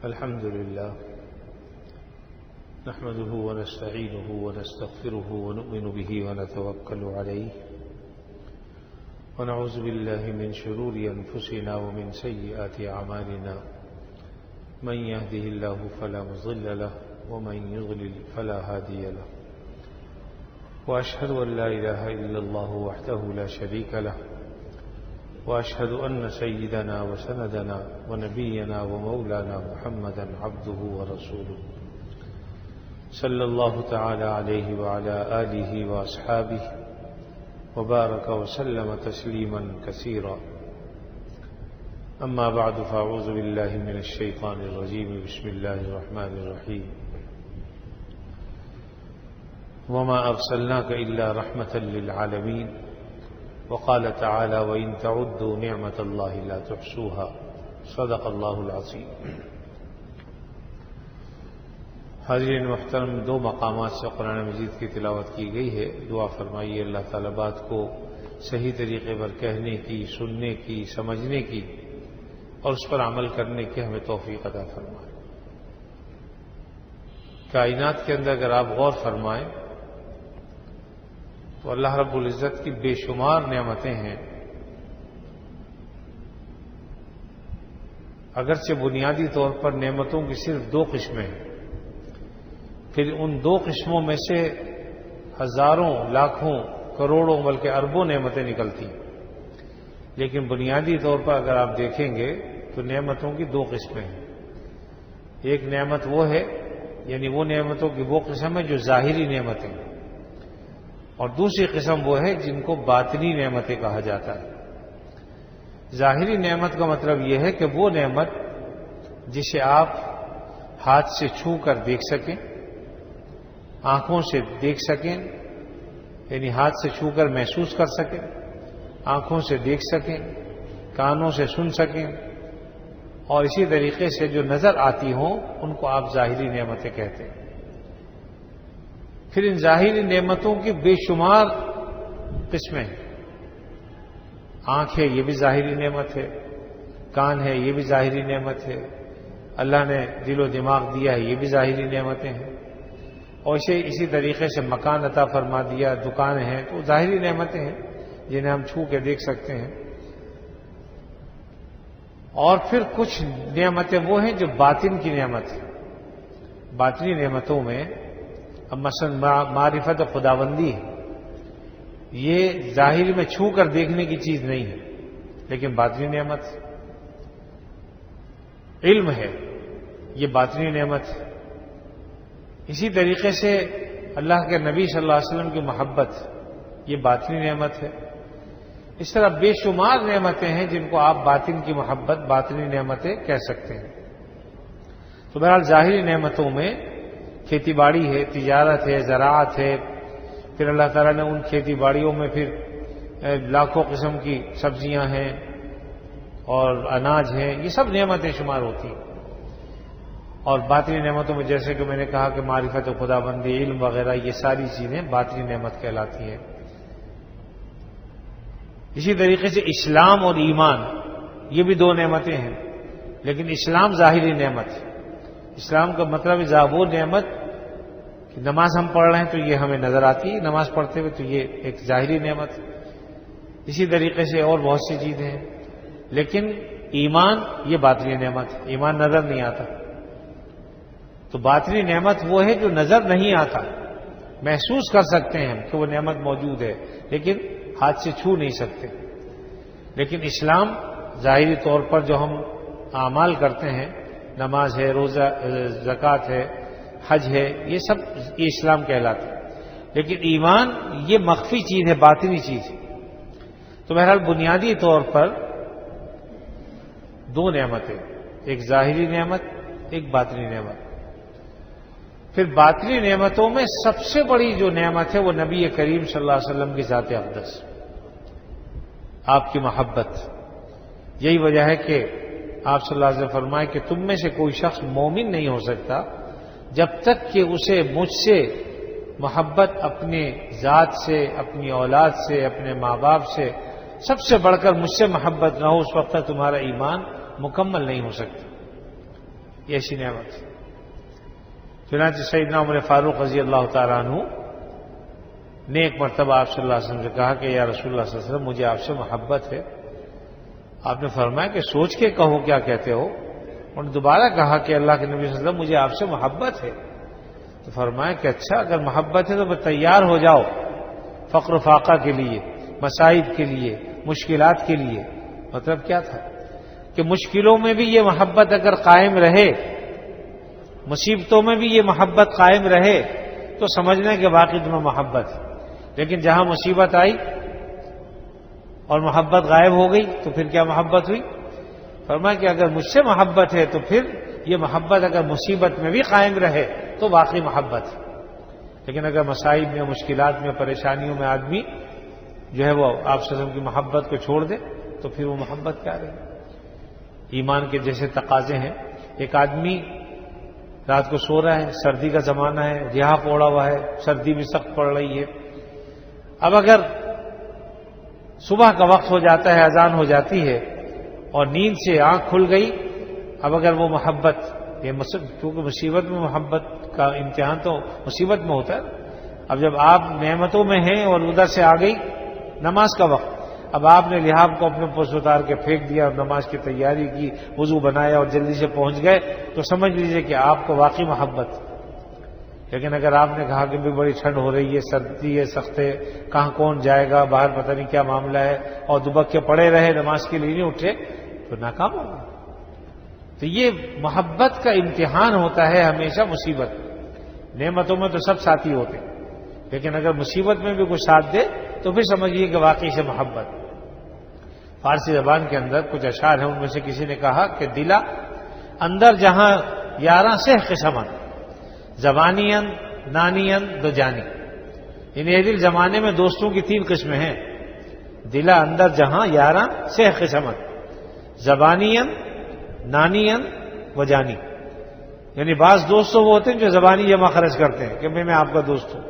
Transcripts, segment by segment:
الحمد لله نحمده ونستعينه ونستغفره ونؤمن به ونتوكل عليه ونعوذ بالله من شرور أنفسنا ومن سيئات أعمالنا من يهده الله فلا مضل له ومن يضلل فلا هادي له وأشهد أن لا إله إلا الله وحده لا شريك له وأشهد أن سيدنا وسندنا ونبينا ومولانا محمدا عبده ورسوله صلى الله تعالى عليه وعلى آله وأصحابه وبارك وسلم تسليما كثيرا. أما بعد فأعوذ بالله من الشيطان الرجيم. بسم الله الرحمن الرحيم. وما أرسلناك إلا رحمة للعالمين. وقال تعالى وإن تعدوا نعمة الله لا تحصوها. صدق الله العظيم. حاضرین محترم، دو مقامات سے قرآن مجید کی تلاوت کی گئی ہے. دعا فرمائیے اللہ تعالیٰ بات کو صحیح طریقے پر کہنے کی، سننے کی، سمجھنے کی اور اس پر عمل کرنے کی ہمیں توفیق عطا فرمائے. کائنات کے اندر اگر آپ غور فرمائیں تو اللہ رب العزت کی بے شمار نعمتیں ہیں. اگرچہ بنیادی طور پر نعمتوں کی صرف دو قسمیں ہیں، پھر ان دو قسموں میں سے ہزاروں، لاکھوں، کروڑوں بلکہ اربوں نعمتیں نکلتی ہیں. لیکن بنیادی طور پر اگر آپ دیکھیں گے تو نعمتوں کی دو قسمیں ہیں. ایک نعمت وہ ہے، یعنی وہ نعمتوں کی وہ قسم ہے جو ظاہری نعمتیں ہیں، اور دوسری قسم وہ ہے جن کو باطنی نعمتیں کہا جاتا ہے. ظاہری نعمت کا مطلب یہ ہے کہ وہ نعمت جسے آپ ہاتھ سے چھو کر دیکھ سکیں، آنکھوں سے دیکھ سکیں، یعنی ہاتھ سے چھو کر محسوس کر سکیں، آنکھوں سے دیکھ سکیں، کانوں سے سن سکیں، اور اسی طریقے سے جو نظر آتی ہوں ان کو آپ ظاہری نعمتیں کہتے ہیں. پھر ان ظاہری نعمتوں کی بے شمار قسمیں ہیں. آنکھ ہے، یہ بھی ظاہری نعمت ہے. کان ہے، یہ بھی ظاہری نعمت ہے. اللہ نے دل و دماغ دیا ہے، یہ بھی ظاہری نعمتیں ہیں. اور اسی طریقے سے مکان عطا فرما دیا، دکان ہیں، تو ظاہری نعمتیں ہیں جنہیں ہم چھو کے دیکھ سکتے ہیں. اور پھر کچھ نعمتیں وہ ہیں جو باطن کی نعمت ہیں. باطنی نعمتوں میں اب مثلا معرفت خداوندی ہے، یہ ظاہر میں چھو کر دیکھنے کی چیز نہیں ہے لیکن باطنی نعمت. علم ہے، یہ باطنی نعمت ہے. اسی طریقے سے اللہ کے نبی صلی اللہ علیہ وسلم کی محبت، یہ باطنی نعمت ہے. اس طرح بے شمار نعمتیں ہیں جن کو آپ باطن کی محبت، باطنی نعمتیں کہہ سکتے ہیں. تو بہرحال ظاہری نعمتوں میں کھیتی باڑی ہے، تجارت ہے، زراعت ہے. پھر اللہ تعالیٰ نے ان کھیتی باڑیوں میں پھر لاکھوں قسم کی سبزیاں ہیں اور اناج ہیں، یہ سب نعمتیں شمار ہوتی ہیں. اور باطنی نعمتوں میں جیسے کہ میں نے کہا کہ معرفت خداوندی، علم وغیرہ، یہ ساری چیزیں باطنی نعمت کہلاتی ہیں. اسی طریقے سے اسلام اور ایمان، یہ بھی دو نعمتیں ہیں. لیکن اسلام ظاہری نعمت ہے. اسلام کا مطلب وہ نعمت کہ نماز ہم پڑھ رہے ہیں تو یہ ہمیں نظر آتی ہے نماز پڑھتے ہوئے، تو یہ ایک ظاہری نعمت ہے. اسی طریقے سے اور بہت سی چیزیں ہیں. لیکن ایمان یہ باطنی نعمت ہے. ایمان نظر نہیں آتا. تو باطنی نعمت وہ ہے جو نظر نہیں آتا، محسوس کر سکتے ہیں کہ وہ نعمت موجود ہے لیکن ہاتھ سے چھو نہیں سکتے. لیکن اسلام ظاہری طور پر جو ہم اعمال کرتے ہیں، نماز ہے، روزہ، زکوٰۃ ہے، حج ہے، یہ سب یہ اسلام کہلاتا ہے. لیکن ایمان یہ مخفی چیز ہے، باطنی چیز ہے. تو بہرحال بنیادی طور پر دو نعمتیں، ایک ظاہری نعمت، ایک باطنی نعمت. پھر باطنی نعمتوں میں سب سے بڑی جو نعمت ہے وہ نبی کریم صلی اللہ علیہ وسلم کی ذات اقدس، آپ کی محبت. یہی وجہ ہے کہ آپ صلی اللہ علیہ وسلم فرمائے کہ تم میں سے کوئی شخص مومن نہیں ہو سکتا جب تک کہ اسے مجھ سے محبت اپنی ذات سے، اپنی اولاد سے، اپنے ماں باپ سے، سب سے بڑھ کر مجھ سے محبت نہ ہو، اس وقت تک تمہارا ایمان مکمل نہیں ہو سکتا. یہ ایسی نعمت ہے۔ چنانچہ سیدنا عمر فاروق رضی اللہ تعالیٰ عنہ نے ایک مرتبہ آپ صلی اللہ علیہ وسلم سے کہا کہ یا رسول اللہ صلی اللہ علیہ وسلم مجھے آپ سے محبت ہے۔ آپ نے فرمایا کہ سوچ کے کہو کیا کہتے ہو۔ انہوں نے دوبارہ کہا کہ اللہ کے نبی صلی اللہ علیہ وسلم مجھے آپ سے محبت ہے۔ تو فرمایا کہ اچھا اگر محبت ہے تو تیار ہو جاؤ فقر و فاقہ کے لیے، مصائب کے لیے، مشکلات کے لیے۔ مطلب کیا تھا کہ مشکلوں میں بھی یہ محبت اگر قائم رہے، مصیبتوں میں بھی یہ محبت قائم رہے تو سمجھنا کہ واقعی تمہیں محبت ہے۔ لیکن جہاں مصیبت آئی اور محبت غائب ہو گئی تو پھر کیا محبت ہوئی؟ فرمایا کہ اگر مجھ سے محبت ہے تو پھر یہ محبت اگر مصیبت میں بھی قائم رہے تو واقعی محبت ہے۔ لیکن اگر مصائب میں، مشکلات میں، پریشانیوں میں آدمی جو ہے وہ آپ صلی اللہ علیہ وسلم کی محبت کو چھوڑ دے تو پھر وہ محبت کیا رہے؟ ایمان کے جیسے تقاضے ہیں، ایک آدمی رات کو سو رہا ہے، سردی کا زمانہ ہے، لحاف اوڑھا ہوا ہے، سردی بھی سخت پڑ رہی ہے۔ اب اگر صبح کا وقت ہو جاتا ہے، اذان ہو جاتی ہے اور نیند سے آنکھ کھل گئی، اب اگر وہ محبت، یہ کیونکہ مصیبت میں محبت کا امتحان تو مصیبت میں ہوتا ہے۔ اب جب آپ نعمتوں میں ہیں اور ادھر سے آ گئی نماز کا وقت، اب آپ نے لحاف کو اپنے پوست اتار کے پھینک دیا اور نماز کی تیاری کی، وضو بنایا اور جلدی سے پہنچ گئے تو سمجھ لیجئے کہ آپ کو واقعی محبت۔ لیکن اگر آپ نے کہا کہ بھی بڑی ٹھنڈ ہو رہی ہے، سردی ہے، سخت ہے، کہاں کون جائے گا، باہر پتہ نہیں کیا معاملہ ہے، اور دبک کے پڑے رہے، نماز کے لیے نہیں اٹھے، تو ناکام ہوگا۔ تو یہ محبت کا امتحان ہوتا ہے ہمیشہ مصیبت۔ نعمتوں میں تو سب ساتھی ہوتے، لیکن اگر مصیبت میں بھی کوئی ساتھ دے تو پھر سمجھیے کہ واقعی سے محبت۔ فارسی زبان کے اندر کچھ اشعار ہیں، ان میں سے کسی نے کہا کہ دلا اندر جہاں یاراں سے قسمت، زبانین نانین دو جانی، یعنی یہ دل زمانے میں دوستوں کی 3 قسمیں ہیں۔ دلا اندر جہاں یاراں سے قسمت، زبانین نانین و جانی، یعنی بعض دوست وہ ہوتے ہیں جو زبانی جمع خرچ کرتے ہیں کہ میں آپ کا دوست ہوں،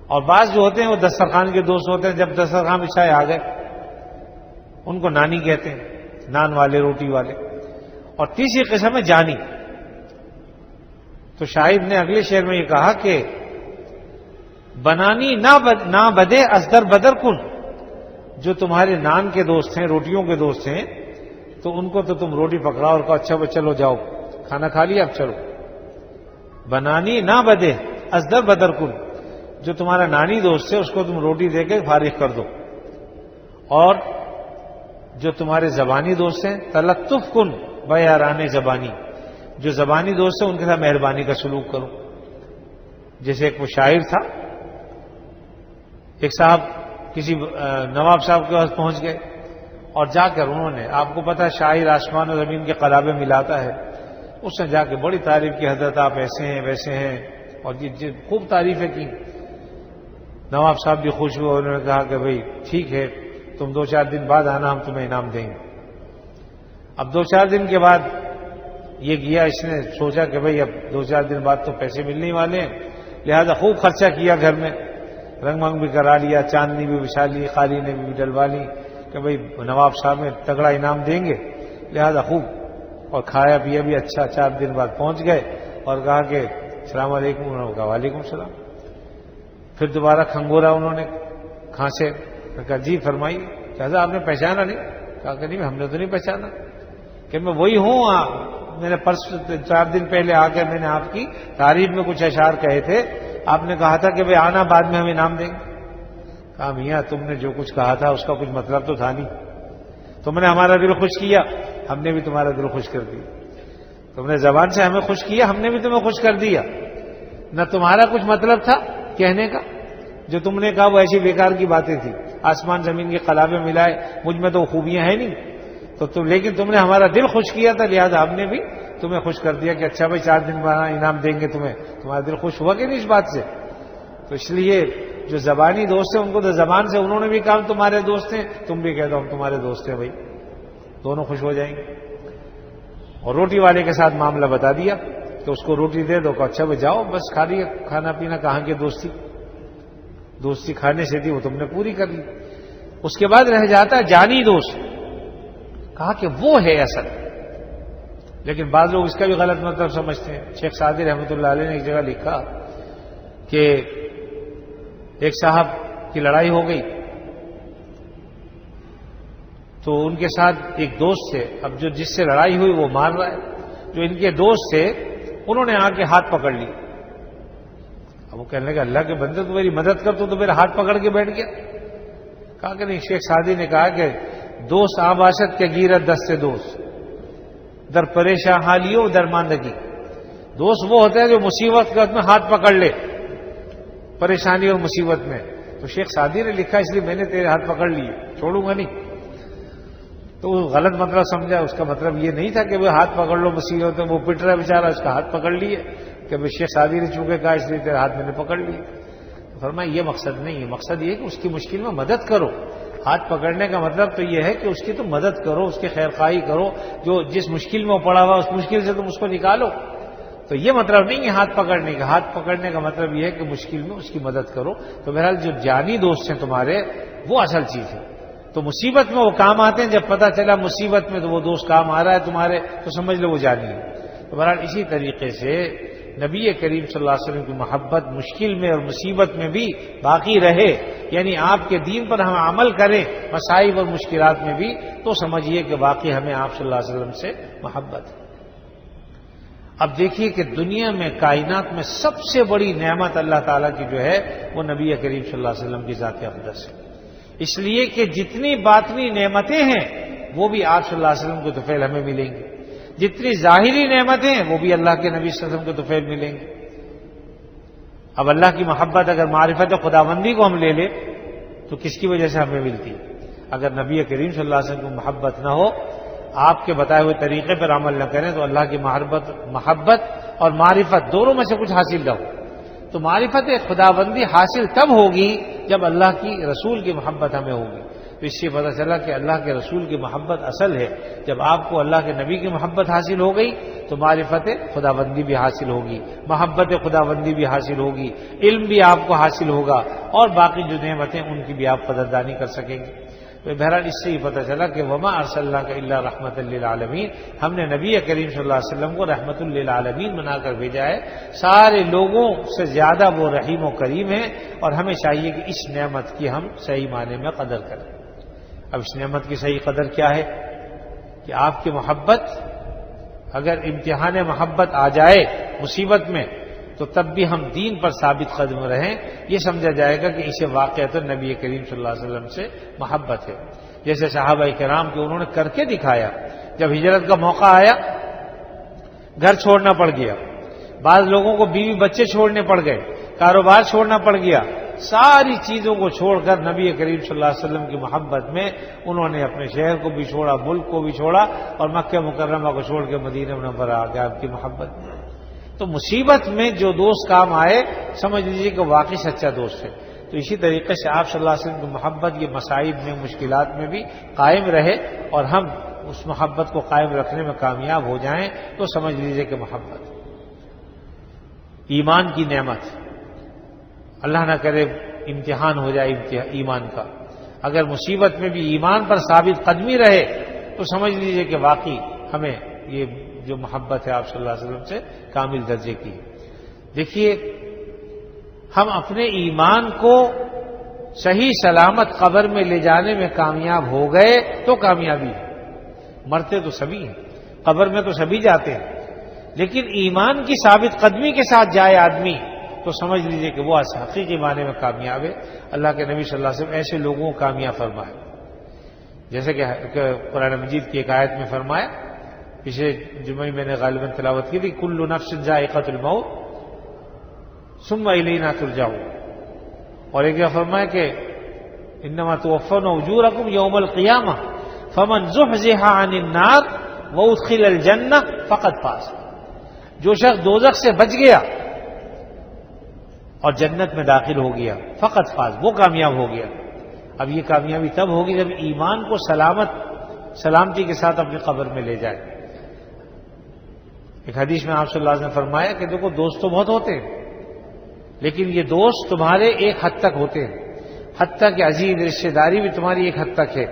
اور بعض جو ہوتے ہیں وہ دسترخوان کے دوست ہوتے ہیں، جب دسترخوان بچھائے آ گئے ان کو نانی کہتے ہیں، نان والے، روٹی والے۔ اور تیسری قسم ہے جانی۔ تو شاعر نے اگلے شعر میں یہ کہا کہ بنانی نہ بدے ازدر بدر کن، جو تمہارے نان کے دوست ہیں، روٹیوں کے دوست ہیں، تو ان کو تو تم روٹی پکڑاؤ اور کہو اچھا بھائی چلو جاؤ کھانا کھا لیا اب چلو۔ بنانی نہ بدے ازدر بدر کن، جو تمہارا نانی دوست ہے اس کو تم روٹی دے کے فارغ کر دو، اور جو تمہارے زبانی دوست ہیں تلطف کن بیاران زبانی، جو زبانی دوست ہیں ان کے ساتھ مہربانی کا سلوک کرو۔ جیسے ایک وہ شاعر تھا، ایک صاحب کسی نواب صاحب کے پاس پہنچ گئے اور جا کر انہوں نے، آپ کو پتا شاعر آسمان و زمین کے قلابے ملاتا ہے، اس نے جا کے بڑی تعریف کی، حضرت آپ ایسے ہیں ویسے ہیں، اور خوب تعریفیں کی۔ نواب صاحب بھی خوش ہوئے، انہوں نے کہا کہ بھئی ٹھیک ہے تم 2-4 دن بعد آنا، ہم تمہیں انعام دیں گے۔ اب 2-4 دن کے بعد یہ گیا، اس نے سوچا کہ بھئی اب 2-4 دن بعد تو پیسے ملنے والے ہیں، لہذا خوب خرچہ کیا گھر میں، رنگ منگ بھی کرا لیا، چاندنی بھی بچھا لی، قالینیں بھی ڈلوا لی کہ بھئی نواب صاحب میں تگڑا انعام دیں گے، لہذا خوب اور کھایا پیا بھی اچھا۔ 4 دن بعد پہنچ گئے اور کہا کہ السلام علیکم، انہوں نے کہا وعلیکم السلام۔ پھر دوبارہ کھنگورا انہوں نے کھانسے، کہا جی فرمائیے، کہا آپ نے پہچانا نہیں؟ کہا کہ نہیں ہم نے تو نہیں پہچانا، کہ میں وہی ہوں، میں نے 4 دن پہلے آ کر میں نے آپ کی تعریف میں کچھ اشعار کہے تھے، آپ نے کہا تھا کہ بھئی آنا بعد میں ہم انعام دیں گے۔ کہا میاں تم نے جو کچھ کہا تھا اس کا کچھ مطلب تو تھا نہیں، تم نے ہمارا دل خوش کیا، ہم نے بھی تمہارا دل خوش کر دیا، تم نے زبان سے ہمیں خوش کیا، ہم نے بھی تمہیں خوش کر دیا، نہ تمہارا کچھ مطلب تھا کہنے کا، جو تم نے کہا وہ ایسی بیکار کی باتیں تھی، آسمان زمین کے قلابے ملائے، مجھ میں تو خوبیاں ہیں نہیں، تو لیکن تم نے ہمارا دل خوش کیا تھا، لہذا ہم نے بھی تمہیں خوش کر دیا کہ اچھا بھائی 4 دن بعد انعام دیں گے تمہیں۔ تمہارا دل خوش ہوا کہ نہیں اس بات سے؟ تو اس لیے جو زبانی دوست ہیں ان کو تو زبان سے انہوں نے بھی کہا تمہارے دوست ہیں، تم بھی کہہ دو ہم تمہارے دوست ہیں، بھائی دونوں خوش ہو جائیں گے۔ اور روٹی والے کے ساتھ معاملہ بتا دیا کہ اس کو روٹی دے دو، کہ اچھا بھائی جاؤ بس کھا لیا، کھانا پینا کہاں کی دوستی کھانے سے تھی وہ تم نے پوری کر لی۔ اس کے بعد رہ جاتا ہے جانی دوست، کہا کہ وہ ہے اصل، لیکن بعض لوگ اس کا بھی غلط مطلب سمجھتے ہیں۔ شیخ سعدی رحمۃ اللہ علیہ نے ایک جگہ لکھا کہ ایک صاحب کی لڑائی ہو گئی تو ان کے ساتھ ایک دوست تھے، اب جو جس سے لڑائی ہوئی وہ مار رہا ہے، جو ان کے دوست تھے انہوں نے آ کے ہاتھ پکڑ لی۔ اب وہ کہنے لگا اللہ کے بندے تو میری مدد کر، تو میرا ہاتھ پکڑ کے بیٹھ گیا۔ کہا کہ نہیں، شیخ سعدی نے کہا کہ دوست آباشت کے گیرت دست دوست در پریشان حالیوں درماندگی، دوست وہ ہوتے ہیں جو مصیبت کے وقت میں ہاتھ پکڑ لے، پریشانی اور مصیبت میں۔ تو شیخ سعدی نے لکھا اس لیے میں نے تیرے ہاتھ پکڑ لیے، چھوڑوں گا نہیں۔ تو وہ غلط مطلب سمجھا، اس کا مطلب یہ نہیں تھا کہ وہ ہاتھ پکڑ لو مصیبت میں، وہ پٹ رہا بیچارہ، اس کا ہاتھ پکڑ لیے کہ شیخ سعدی نے چونکہ کہا اس لیے تیرے ہاتھ میں نے پکڑ لیے۔ فرمایا یہ مقصد نہیں ہے، مقصد یہ ہے کہ اس کی مشکل میں مدد کرو۔ ہاتھ پکڑنے کا مطلب تو یہ ہے کہ اس کی تو مدد کرو، اس کی خیر خواہی کرو، جو جس مشکل میں وہ پڑا ہوا اس مشکل سے تم اس کو نکالو۔ تو یہ مطلب نہیں ہے ہاتھ پکڑنے کا، ہاتھ پکڑنے کا مطلب یہ ہے کہ مشکل میں اس کی مدد کرو۔ تو بہرحال جو جانی دوست ہیں تمہارے وہ اصل چیز ہے۔ تو مصیبت میں وہ کام آتے ہیں، جب پتہ چلا مصیبت میں تو وہ دوست کام آ رہا ہے تمہارے، تو سمجھ لو وہ جانی ہے۔ تو بہرحال اسی طریقے سے نبی کریم صلی اللہ علیہ وسلم کی محبت مشکل میں اور مصیبت میں بھی باقی رہے، یعنی آپ کے دین پر ہم عمل کریں مصائب اور مشکلات میں بھی، تو سمجھیے کہ واقعی ہمیں آپ صلی اللہ علیہ وسلم سے محبت ہے۔ اب دیکھیے کہ دنیا میں کائنات میں سب سے بڑی نعمت اللہ تعالیٰ کی جو ہے وہ نبی کریم صلی اللہ علیہ وسلم کی ذات اقدس ہے، اس لیے کہ جتنی باطنی نعمتیں ہیں وہ بھی آپ صلی اللہ علیہ وسلم کے طفیل ہمیں ملیں گی، جتنی ظاہری نعمتیں ہیں وہ بھی اللہ کے نبی صلی اللہ علیہ وسلم کے طفیل ملیں گے۔ اب اللہ کی محبت اگر معرفت خداوندی کو ہم لے لیں تو کس کی وجہ سے ہمیں ملتی ہے؟ اگر نبی کریم صلی اللہ علیہ وسلم کو محبت نہ ہو، آپ کے بتائے ہوئے طریقے پر عمل نہ کریں، تو اللہ کی محبت اور معرفت دونوں میں سے کچھ حاصل نہ ہو۔ تو معرفت خداوندی حاصل تب ہوگی جب اللہ کی رسول کی محبت ہمیں ہوگی۔ تو اس سے پتہ چلا کہ اللہ کے رسول کی محبت اصل ہے۔ جب آپ کو اللہ کے نبی کی محبت حاصل ہو گئی تو معرفت خداوندی بھی حاصل ہوگی، محبت خداوندی بھی حاصل ہوگی، علم بھی آپ کو حاصل ہوگا، اور باقی جو نعمتیں ان کی بھی آپ قدردانی کر سکیں گے۔ تو بہرحال اس سے ہی پتہ چلا کہ وما ارسلناک الا رحمۃ للعالمین، ہم نے نبی کریم صلی اللہ علیہ وسلم کو رحمۃ للعالمین بنا کر بھیجا ہے، سارے لوگوں سے زیادہ وہ رحیم و کریم ہے، اور ہمیں چاہیے کہ اس نعمت کی ہم صحیح معنی میں قدر کریں۔ اب اس نعمت کی صحیح قدر کیا ہے کہ آپ کی محبت، اگر امتحان محبت آ جائے مصیبت میں تو تب بھی ہم دین پر ثابت قدم رہیں، یہ سمجھا جائے گا کہ اسے واقعتاً نبی کریم صلی اللہ علیہ وسلم سے محبت ہے۔ جیسے صحابہ کرام کے انہوں نے کر کے دکھایا، جب ہجرت کا موقع آیا گھر چھوڑنا پڑ گیا، بعض لوگوں کو بیوی بچے چھوڑنے پڑ گئے، کاروبار چھوڑنا پڑ گیا، ساری چیزوں کو چھوڑ کر نبی کریم صلی اللہ علیہ وسلم کی محبت میں انہوں نے اپنے شہر کو بھی چھوڑا، ملک کو بھی چھوڑا، اور مکہ مکرمہ کو چھوڑ کے مدینہ منورہ آ گیا آپ کی محبت میں۔ تو مصیبت میں جو دوست کام آئے سمجھ لیجیے کہ واقعی سچا دوست ہے۔ تو اسی طریقے سے آپ صلی اللہ علیہ وسلم کی محبت یہ مصائب میں، مشکلات میں بھی قائم رہے، اور ہم اس محبت کو قائم رکھنے میں کامیاب ہو جائیں تو سمجھ لیجیے کہ محبت ایمان کی نعمت، اللہ نہ کرے امتحان ہو جائے ایمان کا، اگر مصیبت میں بھی ایمان پر ثابت قدمی رہے تو سمجھ لیجیے کہ واقعی ہمیں یہ جو محبت ہے آپ صلی اللہ علیہ وسلم سے کامل درجے کی۔ دیکھیے ہم اپنے ایمان کو صحیح سلامت قبر میں لے جانے میں کامیاب ہو گئے تو کامیابی ہے۔ مرتے تو سبھی ہیں، قبر میں تو سبھی جاتے ہیں، لیکن ایمان کی ثابت قدمی کے ساتھ جائے آدمی تو سمجھ لیجئے کہ وہ حقیقی معنی میں کامیاب ہے۔ اللہ کے نبی صلی اللہ علیہ وسلم ایسے لوگوں کو کامیاب فرمائے، جیسے کہ قرآن مجید کی ایک آیت میں فرمایا، پچھلے جمعے میں نے غالباً تلاوت کی تھی، کل نفس ذائقۃ الموت ثم الینا ترجعون، اور ایک جگہ فرمایا کہ انما توفون اجورکم یوم القیامہ فمن زحزح عن النار وادخل الجنہ فقد فاز، جو شخص دوزخ سے بچ گیا اور جنت میں داخل ہو گیا فقط فاز، وہ کامیاب ہو گیا۔ اب یہ کامیابی تب ہوگی جب ایمان کو سلامتی کے ساتھ اپنی قبر میں لے جائے۔ ایک حدیث میں آپ صلی اللہ علیہ وسلم نے فرمایا کہ دیکھو دوست تو بہت ہوتے ہیں، لیکن یہ دوست تمہارے ایک حد تک ہوتے ہیں، حتیٰ کہ عزیز رشتہ داری بھی تمہاری ایک حد تک ہے،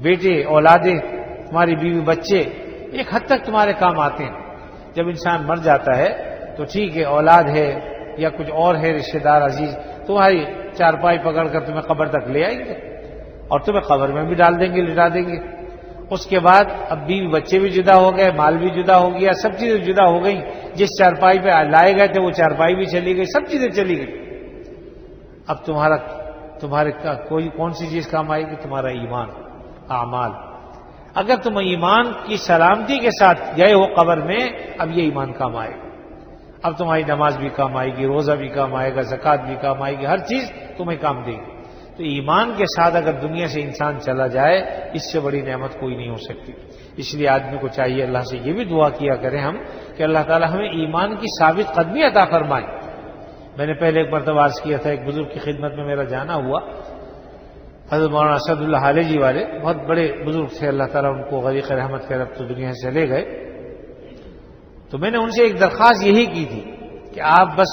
بیٹے اولادیں، تمہاری بیوی بچے، ایک حد تک تمہارے کام آتے ہیں. جب انسان مر جاتا ہے تو ٹھیک ہے، اولاد ہے یا کچھ اور ہے رشتہ دار عزیز، تمہاری چارپائی پکڑ کر تمہیں قبر تک لے آئیں گے اور تمہیں قبر میں بھی ڈال دیں گے، لٹا دیں گے. اس کے بعد اب بیوی بچے بھی جدا ہو گئے، مال بھی جدا ہو گیا، سب چیزیں جدا ہو گئیں. جس چارپائی پہ لائے گئے تھے وہ چارپائی بھی چلی گئی، سب چیزیں چلی گئی. اب تمہارے کون سی چیز کام آئے گی؟ تمہارا ایمان، اعمال. اگر تم ایمان کی سلامتی کے ساتھ گئے ہو قبر میں، اب یہ ایمان کام آئے گا. اب تمہاری نماز بھی کام آئے گی، روزہ بھی کام آئے گا، زکوٰۃ بھی کام آئے گی، ہر چیز تمہیں کام دے گی. تو ایمان کے ساتھ اگر دنیا سے انسان چلا جائے، اس سے بڑی نعمت کوئی نہیں ہو سکتی. اس لیے آدمی کو چاہیے اللہ سے یہ بھی دعا کیا کریں ہم کہ اللہ تعالی ہمیں ایمان کی ثابت قدمی عطا فرمائے. میں نے پہلے ایک مرتبہ عرض کیا تھا، ایک بزرگ کی خدمت میں میرا جانا ہوا، حضرت مولانا اسد اللہ حالے جی والے، بہت بڑے بزرگ تھے، اللہ تعالیٰ ان کو غریق رحمت کر اب تو دنیا سے چلے گئے. تو میں نے ان سے ایک درخواست یہی کی تھی کہ آپ بس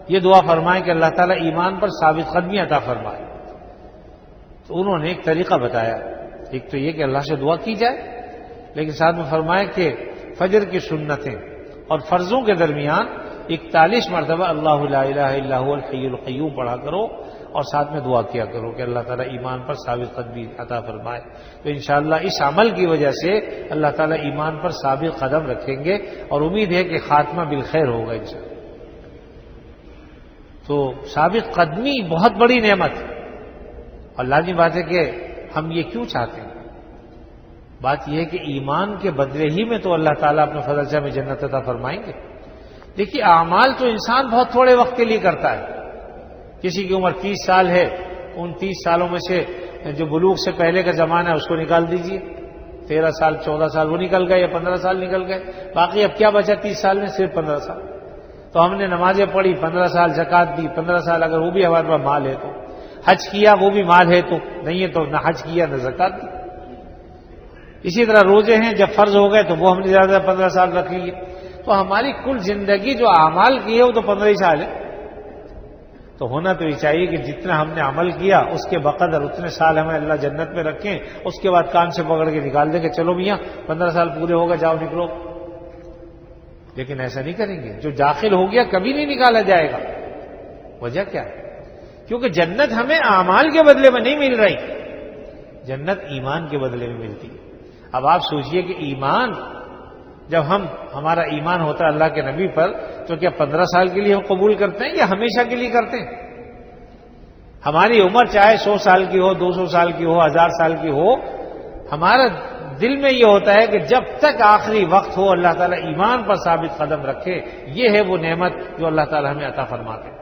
یہ دعا فرمائیں کہ اللہ تعالیٰ ایمان پر ثابت قدمی عطا فرمائے. تو انہوں نے ایک طریقہ بتایا، ایک تو یہ کہ اللہ سے دعا کی جائے، لیکن ساتھ میں فرمایا کہ فجر کی سنتیں اور فرضوں کے درمیان 41 مرتبہ اللہ لا الہ الا هو الحی القیوم پڑھا کرو اور ساتھ میں دعا کیا کرو کہ اللہ تعالیٰ ایمان پر ثابت قدمی عطا فرمائے. تو انشاءاللہ اس عمل کی وجہ سے اللہ تعالیٰ ایمان پر ثابت قدم رکھیں گے اور امید ہے کہ خاتمہ بالخیر ہوگا انشاءاللہ. تو ثابت قدمی بہت بڑی نعمت ہے. اور لازمی بات ہے کہ ہم یہ کیوں چاہتے ہیں؟ بات یہ ہے کہ ایمان کے بدلے ہی میں تو اللہ تعالیٰ اپنے فضل سے ہمیں جنت عطا فرمائیں گے. دیکھیے اعمال تو انسان بہت تھوڑے وقت کے لیے کرتا ہے. کسی کی عمر 30 سال ہے، ان 30 سالوں میں سے جو بلوغ سے پہلے کا زمانہ ہے اس کو نکال دیجئے، 13 سال 14 سال وہ نکل گئے یا 15 سال نکل گئے، باقی اب کیا بچا 30 سال میں؟ صرف 15 سال. تو ہم نے نمازیں پڑھی 15 سال، زکوٰۃ دی 15 سال، اگر وہ بھی ہمارے پاس مال ہے تو، حج کیا وہ بھی مال ہے تو، نہیں ہے تو نہ حج کیا نہ زکوٰۃ دی. اسی طرح روزے ہیں، جب فرض ہو گئے تو وہ ہم نے زیادہ 15 سال رکھ لیے. تو ہماری کل زندگی جو اعمال کی ہے وہ تو 15 ہی سال ہے. تو ہونا تو یہ چاہیے کہ جتنا ہم نے عمل کیا اس کے بقدر اتنے سال ہمیں اللہ جنت میں رکھیں، اس کے بعد کان سے پکڑ کے نکال دیں کہ چلو میاں 15 سال پورے ہو گئے، جاؤ نکلو. لیکن ایسا نہیں کریں گے. جو داخل ہو گیا کبھی نہیں نکالا جائے گا. وجہ کیا ہے؟ کیونکہ جنت ہمیں اعمال کے بدلے میں نہیں مل رہی، جنت ایمان کے بدلے میں ملتی ہے. اب آپ سوچئے کہ ایمان، جب ہمارا ایمان ہوتا ہے اللہ کے نبی پر، تو کیا 15 سال کے لیے ہم قبول کرتے ہیں یا ہمیشہ کے لیے کرتے ہیں؟ ہماری عمر چاہے 100 سال کی ہو، 200 سال کی ہو، 1000 سال کی ہو، ہمارا دل میں یہ ہوتا ہے کہ جب تک آخری وقت ہو اللہ تعالیٰ ایمان پر ثابت قدم رکھے. یہ ہے وہ نعمت جو اللہ تعالیٰ ہمیں عطا فرماتے ہیں.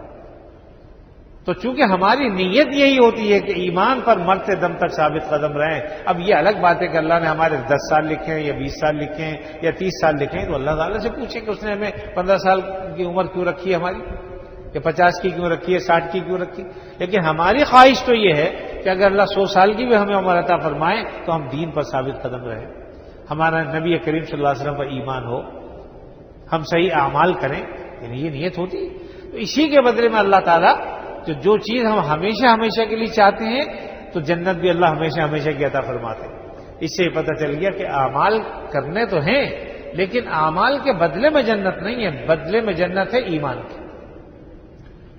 تو چونکہ ہماری نیت یہی ہوتی ہے کہ ایمان پر مرتے دم تک ثابت قدم رہیں. اب یہ الگ بات ہے کہ اللہ نے ہمارے 10 سال لکھے ہیں یا 20 سال لکھے ہیں یا 30 سال لکھے ہیں، تو اللہ تعالیٰ سے پوچھیں کہ اس نے ہمیں 15 سال کی عمر کیوں رکھی ہے ہماری، یا 50 کی کیوں رکھی ہے، 60 کی کیوں رکھی. لیکن ہماری خواہش تو یہ ہے کہ اگر اللہ 100 سال کی بھی ہمیں عمر عطا فرمائے تو ہم دین پر ثابت قدم رہیں، ہمارا نبی کریم صلی اللہ علیہ وسلم پر ایمان ہو، ہم صحیح اعمال کریں. یعنی یہ نیت ہوتی ہے. تو اسی کے بدلے میں اللہ تعالیٰ جو چیز ہم ہمیشہ ہمیشہ کے لیے چاہتے ہیں تو جنت بھی اللہ ہمیشہ ہمیشہ کی عطا فرماتے ہیں. اس سے پتہ چل گیا کہ اعمال کرنے تو ہیں لیکن اعمال کے بدلے میں جنت نہیں ہے، بدلے میں جنت ہے ایمان کی.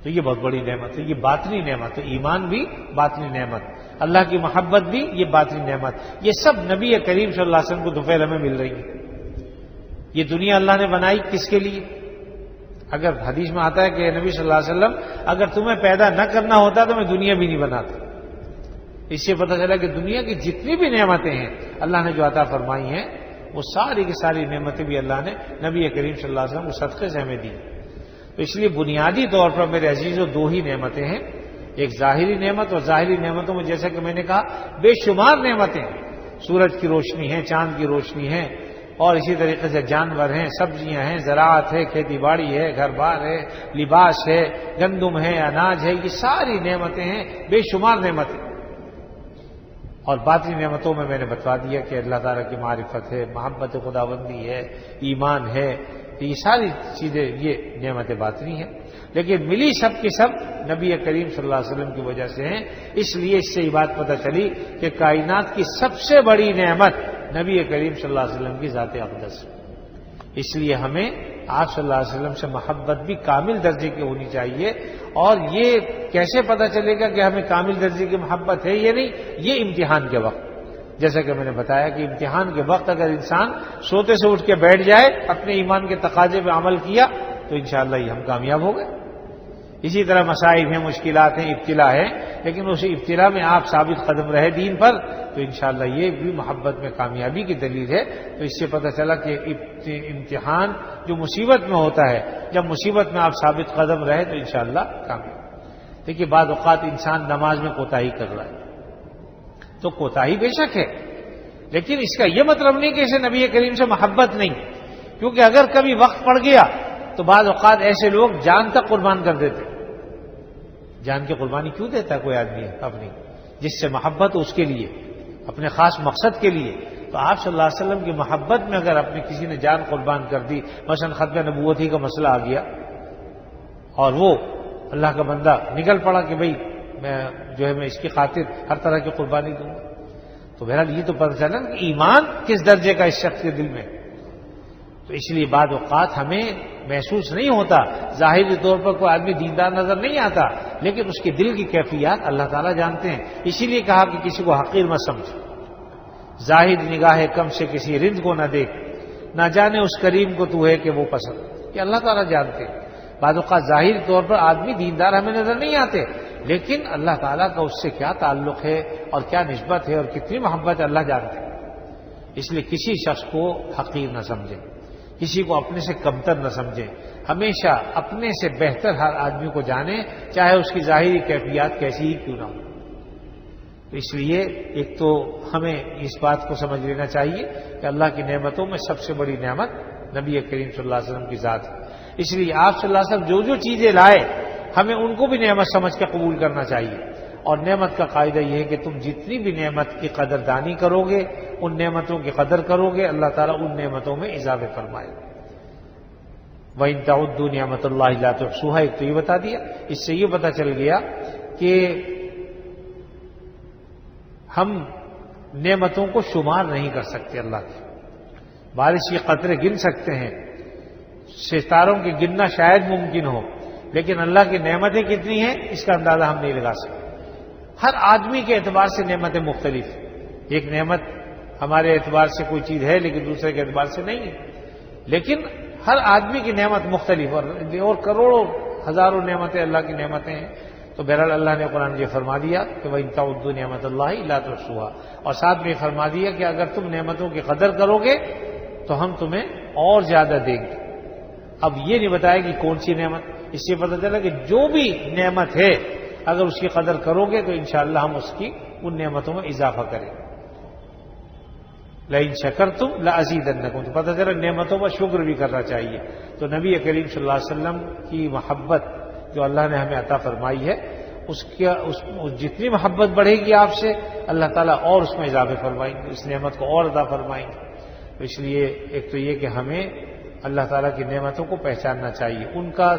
تو یہ بہت بڑی نعمت ہے، یہ باطنی نعمت ہے. ایمان بھی باطنی نعمت، اللہ کی محبت بھی یہ باطنی نعمت. یہ سب نبی کریم صلی اللہ علیہ وسلم کو دوپہر ہمیں مل رہی ہے. یہ دنیا اللہ نے بنائی کس کے لیے؟ اگر حدیث میں آتا ہے کہ نبی صلی اللہ علیہ وسلم اگر تمہیں پیدا نہ کرنا ہوتا تو میں دنیا بھی نہیں بناتا. اس سے پتہ چلا کہ دنیا کی جتنی بھی نعمتیں ہیں اللہ نے جو عطا فرمائی ہیں وہ ساری کی ساری نعمتیں بھی اللہ نے نبی کریم صلی اللہ علیہ وسلم کو صدقے سے ہمیں دی. تو اس لیے بنیادی طور پر میرے عزیزوں 2 ہی نعمتیں ہیں، ایک ظاہری نعمت، اور ظاہری نعمتوں میں جیسا کہ میں نے کہا بے شمار نعمتیں ہیں. سورج کی روشنی ہے، چاند کی روشنی ہے، اور اسی طریقے سے جانور ہیں، سبزیاں ہیں، زراعت ہے، کھیتی باڑی ہے، گھر بار ہے، لباس ہے، گندم ہے، اناج ہے. یہ ساری نعمتیں ہیں، بے شمار نعمتیں. اور باطنی نعمتوں میں نے بتلا دیا کہ اللہ تعالیٰ کی معرفت ہے، محبت خداوندی ہے، ایمان ہے. یہ ساری چیزیں یہ نعمت باطنی ہیں، لیکن ملی سب کی سب نبی کریم صلی اللہ علیہ وسلم کی وجہ سے ہیں. اس لیے اس سے یہ بات پتہ چلی کہ کائنات کی سب سے بڑی نعمت نبی کریم صلی اللہ علیہ وسلم کی ذات اقدس. اس لیے ہمیں آپ صلی اللہ علیہ وسلم سے محبت بھی کامل درجے کی ہونی چاہیے. اور یہ کیسے پتہ چلے گا کہ ہمیں کامل درجے کی محبت ہے یا نہیں؟ یہ امتحان کے وقت، جیسا کہ میں نے بتایا کہ امتحان کے وقت اگر انسان سوتے سے اٹھ کے بیٹھ جائے، اپنے ایمان کے تقاضے پہ عمل کیا، تو انشاءاللہ یہ ہم کامیاب ہو گئے. اسی طرح مصائب ہیں، مشکلات ہیں، ابتلا ہے، لیکن اس ابتلا میں آپ ثابت قدم رہے دین پر، تو انشاءاللہ یہ بھی محبت میں کامیابی کی دلیل ہے. تو اس سے پتہ چلا کہ امتحان جو مصیبت میں ہوتا ہے، جب مصیبت میں آپ ثابت قدم رہے تو انشاءاللہ کامیاب. دیکھیے بعض اوقات انسان نماز میں کوتاہی کر رہا ہے، تو کوتاہی بے شک ہے، لیکن اس کا یہ مطلب نہیں کہ اسے نبی کریم سے محبت نہیں. کیونکہ اگر کبھی وقت پڑ گیا تو بعض اوقات ایسے لوگ جان تک قربان کر دیتے. جان کی قربانی کیوں دیتا ہے کوئی آدمی اپنی؟ جس سے محبت ہو اس کے لیے، اپنے خاص مقصد کے لیے. تو آپ صلی اللہ علیہ وسلم کی محبت میں اگر اپنے کسی نے جان قربان کر دی، مثلا ختم نبوت ہی کا مسئلہ آ گیا اور وہ اللہ کا بندہ نکل پڑا کہ بھئی میں اس کی خاطر ہر طرح کی قربانی دوں گا، تو بہرحال یہ تو پتہ چلا کہ ایمان کس درجے کا اس شخص کے دل میں. تو اس لیے بعض اوقات ہمیں محسوس نہیں ہوتا، ظاہری طور پر کوئی آدمی دیندار نظر نہیں آتا، لیکن اس کے دل کی کیفیات اللہ تعالیٰ جانتے ہیں. اسی لیے کہا کہ کسی کو حقیر مت سمجھ، ظاہر نگاہ کم سے کسی رند کو نہ دیکھ، نہ جانے اس کریم کو تو ہے کہ وہ پسند. یہ اللہ تعالیٰ جانتے ہیں. بعض اوقات ظاہری طور پر آدمی دیندار ہمیں نظر نہیں آتے، لیکن اللہ تعالیٰ کا اس سے کیا تعلق ہے اور کیا نسبت ہے اور کتنی محبت ہے اللہ جانتے ہیں. اس لیے کسی شخص کو حقیر نہ سمجھیں، کسی کو اپنے سے کمتر نہ سمجھیں. ہمیشہ اپنے سے بہتر ہر آدمی کو جانیں، چاہے اس کی ظاہری کیفیات کیسی ہی کیوں نہ ہو. تو اس لیے ایک تو ہمیں اس بات کو سمجھ لینا چاہیے کہ اللہ کی نعمتوں میں سب سے بڑی نعمت نبی کریم صلی اللہ علیہ وسلم کی ذات ہے. اس لیے آپ صلی اللہ علیہ وسلم جو چیزیں لائے ہمیں ان کو بھی نعمت سمجھ کے قبول کرنا چاہیے. اور نعمت کا قاعدہ یہ ہے کہ تم جتنی بھی نعمت کی قدردانی کرو گے، ان نعمتوں کی قدر کرو گے، اللہ تعالیٰ ان نعمتوں میں اضافے فرمائے. وَإِن تَعُدُّوا نِعْمَتَ اللَّهِ لَا تُحْصُوهَا، ایک تو یہ بتا دیا. اس سے یہ پتہ چل گیا کہ ہم نعمتوں کو شمار نہیں کر سکتے. اللہ کی بارش کے قطرے گن سکتے ہیں، ستاروں کی گننا شاید ممکن ہو، لیکن اللہ کی نعمتیں کتنی ہیں اس کا اندازہ ہم نہیں لگا سکتے. ہر آدمی کے اعتبار سے نعمتیں مختلف ہیں. ایک نعمت ہمارے اعتبار سے کوئی چیز ہے لیکن دوسرے کے اعتبار سے نہیں ہے. لیکن ہر آدمی کی نعمت مختلف اور کروڑوں ہزاروں نعمتیں اللہ کی نعمتیں ہیں. تو بہرحال اللہ نے قرآن یہ فرما دیا کہ وَإِن تَعُدُّوا نِعْمَتَ اللَّهِ لَا تُحْصُوهَا، اور ساتھ میں فرما دیا کہ اگر تم نعمتوں کی قدر کرو گے تو ہم تمہیں اور زیادہ دیں گے. اب یہ نہیں بتایا کہ کون سی نعمت. اس سے پتہ چلا کہ جو بھی نعمت ہے اگر اس کی قدر کرو گے تو انشاءاللہ ہم اس کی ان نعمتوں میں اضافہ کریں گے. لَإِن شَكَرْتُمْ لَأَزِيدَنَّكُمْ، تو پتہ چلا نعمتوں پر شکر بھی کرنا چاہیے. تو نبی کریم صلی اللہ علیہ وسلم کی محبت جو اللہ نے ہمیں عطا فرمائی ہے، اس جتنی محبت بڑھے گی آپ سے، اللہ تعالیٰ اور اس میں اضافے فرمائیں گے، اس نعمت کو اور عطا فرمائیں گے. تو اس لیے ایک تو یہ کہ ہمیں اللہ تعالیٰ کی نعمتوں کو پہچاننا چاہیے، ان کا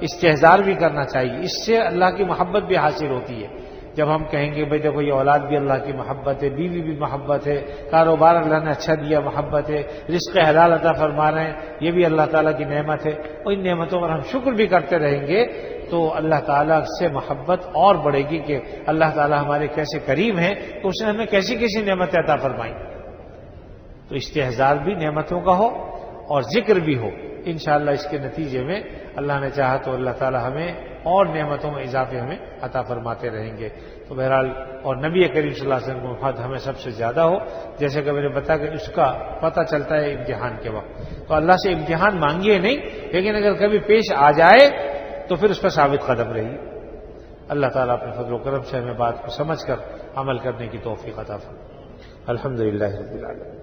استحضار بھی کرنا چاہیے. اس سے اللہ کی محبت بھی حاصل ہوتی ہے. جب ہم کہیں گے بھائی دیکھو یہ اولاد بھی اللہ کی محبت ہے، بیوی بھی محبت ہے، کاروبار اللہ نے اچھا دیا محبت ہے، رزق حلال عطا فرما رہے ہیں یہ بھی اللہ تعالیٰ کی نعمت ہے، اور ان نعمتوں پر ہم شکر بھی کرتے رہیں گے تو اللہ تعالیٰ سے محبت اور بڑھے گی کہ اللہ تعالیٰ ہمارے کیسے کریم ہیں تو اس نے ہمیں کیسی کیسی نعمتیں عطا فرمائیں. تو استحضار بھی نعمتوں کا ہو اور ذکر بھی ہو. انشاءاللہ اس کے نتیجے میں اللہ نے چاہا تو اللہ تعالیٰ ہمیں اور نعمتوں میں اضافے ہمیں عطا فرماتے رہیں گے. تو بہرحال اور نبی کریم صلی اللہ علیہ وسلم کی محبت ہمیں سب سے زیادہ ہو، جیسے کہ میں نے بتایا کہ اس کا پتہ چلتا ہے امتحان کے وقت. تو اللہ سے امتحان مانگیے نہیں، لیکن اگر کبھی پیش آ جائے تو پھر اس پر ثابت قدم رہیے. اللہ تعالیٰ اپنے فضل و کرم سے ہمیں بات کو سمجھ کر عمل کرنے کی توفیق عطا فرمائے. الحمدللہ رب العالمین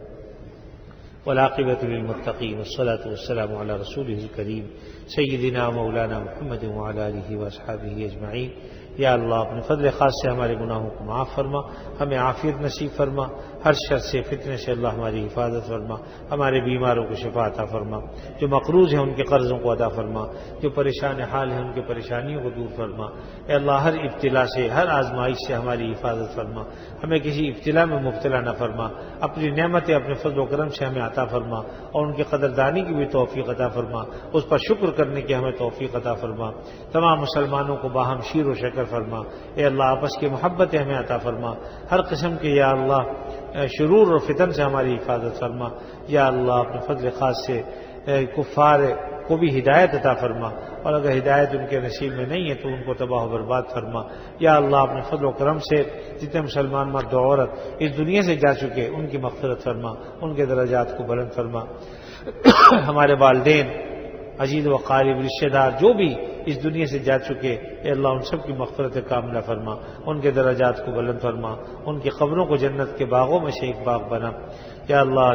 والعاقبۃ للمتقین والصلاة والسلام علی رسولہ الکریم سیدنا مولانا محمد وعلی آلہ واصحابہ اجمعین. یا اللہ اپنے فضل خاص سے ہمارے گناہوں کو معاف فرما، ہمیں عافیت نصیب فرما، ہر شر سے فتنے سے اللہ ہماری حفاظت فرما، ہمارے بیماروں کو شفا عطا فرما، جو مقروض ہیں ان کے قرضوں کو ادا فرما، جو پریشان حال ہیں ان کے پریشانیوں کو دور فرما۔ اے اللہ ہر ابتلا سے، ہر آزمائش سے ہماری حفاظت فرما، ہمیں کسی ابتلا میں مبتلا نہ فرما، اپنی نعمتیں اپنے فضل و کرم سے ہمیں عطا فرما اور ان کی قدردانی کی بھی توفیق عطا فرما، اس پر شکر کرنے کی ہمیں توفیق عطا فرما، تمام مسلمانوں کو باہم شیر و شکر فرما۔ اے اللہ آپس کی محبتیں ہمیں عطا فرما، ہر قسم کے یا اللہ شرور اور فتن سے ہماری حفاظت فرما۔ یا اللہ اپنے فضل خاص سے کفار کو بھی ہدایت عطا فرما، اور اگر ہدایت ان کے نصیب میں نہیں ہے تو ان کو تباہ و برباد فرما۔ یا اللہ اپنے فضل و کرم سے جتنے مسلمان مرد و عورت اس دنیا سے جا چکے ان کی مغفرت فرما، ان کے درجات کو بلند فرما۔ ہمارے والدین، عزیز و قارب، رشتہ دار جو بھی اس دنیا سے جا چکے، اے اللہ ان سب کی مغفرت کاملہ فرما، ان کے درجات کو بلند فرما، ان کی قبروں کو جنت کے باغوں میں سے ایک باغ بنا۔ یا اللہ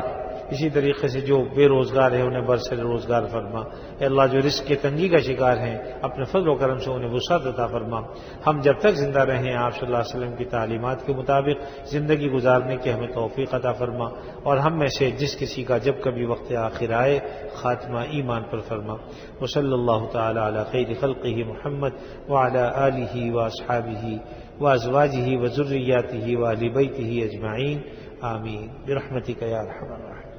اسی طریقے سے جو بے روزگار ہیں انہیں برسر روزگار فرما۔ اے اللہ جو رزق کی تنگی کا شکار ہیں اپنے فضل و کرم سے انہیں وسعت عطا فرما۔ ہم جب تک زندہ رہیں آپ صلی اللہ علیہ وسلم کی تعلیمات کے مطابق زندگی گزارنے کی ہمیں توفیق عطا فرما، اور ہم میں سے جس کسی کا جب کبھی وقت آخر آئے خاتمہ ایمان پر فرما۔ وصلی اللہ تعالی علی خیر خلقہ محمد وعلی آلہ واصحابہ وازواجہ وذریاتہ واہل بیتہ اجمعین، آمین برحمتک یا ارحم الراحمین۔